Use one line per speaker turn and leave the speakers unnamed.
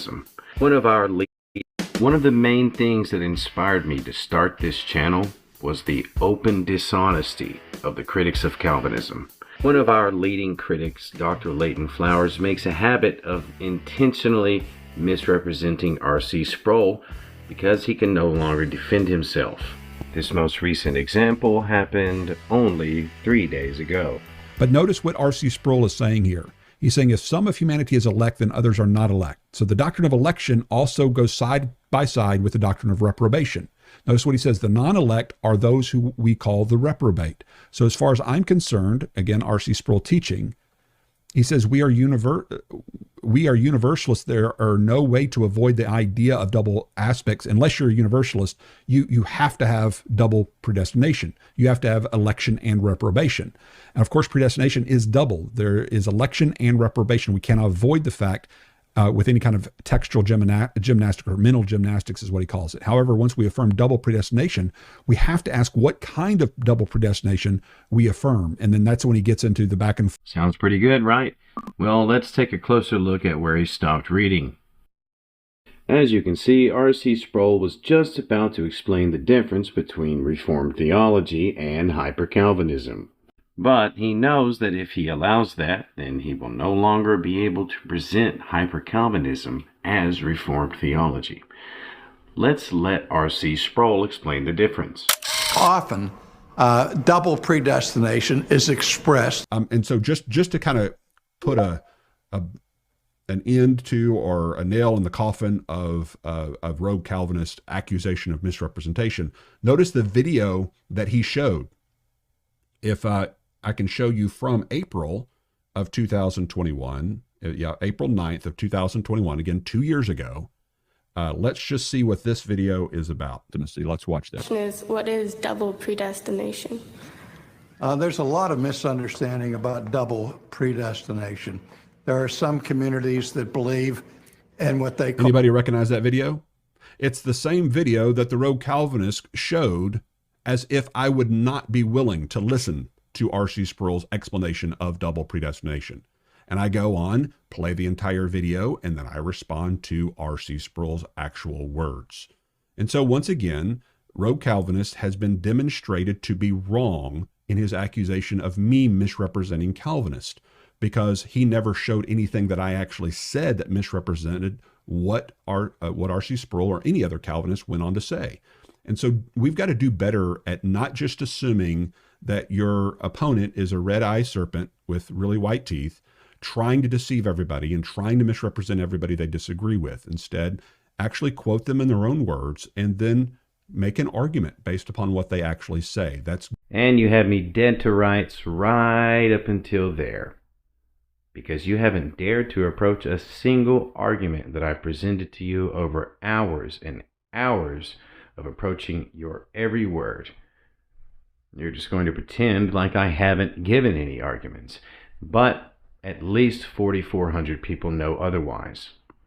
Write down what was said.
Calvinism. One of the main things that inspired me to start this channel was the open dishonesty of the critics of Calvinism. One of our leading critics, Dr. Leighton, makes a habit of intentionally misrepresenting RC Sproul because he can no longer defend himself. This most recent example happened only 3 days ago.
But notice what RC Sproul is saying here. He's saying if some of humanity is elect, then others are not elect. So the doctrine of election also goes side by side with the doctrine of reprobation. Notice what he says, the non-elect are those who we call the reprobate. So as far as I'm concerned, again, RC Sproul teaching, he says we are universalists. There are no way to avoid the idea of double aspects. Unless you're a universalist, you have to have double predestination. You have to have election and reprobation. And of course, predestination is double. There is election and reprobation. We cannot avoid the fact with any kind of textual gymnastic or mental gymnastics is what he calls it. However, once we affirm double predestination, we have to ask what kind of double predestination we affirm. And then that's when he gets into the back and forth.
Sounds pretty good, right? Well, let's take a closer look at where he stopped reading. As you can see, R.C. Sproul was just about to explain the difference between Reformed theology and hyper-Calvinism. But he knows that if he allows that, then he will no longer be able to present hyper-Calvinism as Reformed theology. Let's let R.C. Sproul explain the difference.
Often, double predestination is expressed.
And so just to kind of put an end to or a nail in the coffin of rogue Calvinist accusation of misrepresentation, notice the video that he showed. If I can show you from April of 2021, April 9th of 2021, again, 2 years ago. Let's just see what this video is about. Let's watch this.
What is double predestination?
There's a lot of misunderstanding about double predestination. There are some communities that believe in what they call...
Anybody recognize that video? It's the same video that the rogue Calvinist showed as if I would not be willing to listen to R.C. Sproul's explanation of double predestination. And I go on, play the entire video, and then I respond to R.C. Sproul's actual words. And so once again, rogue Calvinist has been demonstrated to be wrong in his accusation of me misrepresenting Calvinist, because he never showed anything that I actually said that misrepresented what R.C. Sproul or any other Calvinist went on to say. And so we've got to do better at not just assuming that your opponent is a red-eyed serpent with really white teeth, trying to deceive everybody and trying to misrepresent everybody they disagree with. Instead, actually quote them in their own words and then make an argument based upon what they actually say.
And you have me dead to rights right up until there, because you haven't dared to approach a single argument that I've presented to you over hours and hours of approaching your every word. You're just going to pretend like I haven't given any arguments. But at least 4,400 people know otherwise.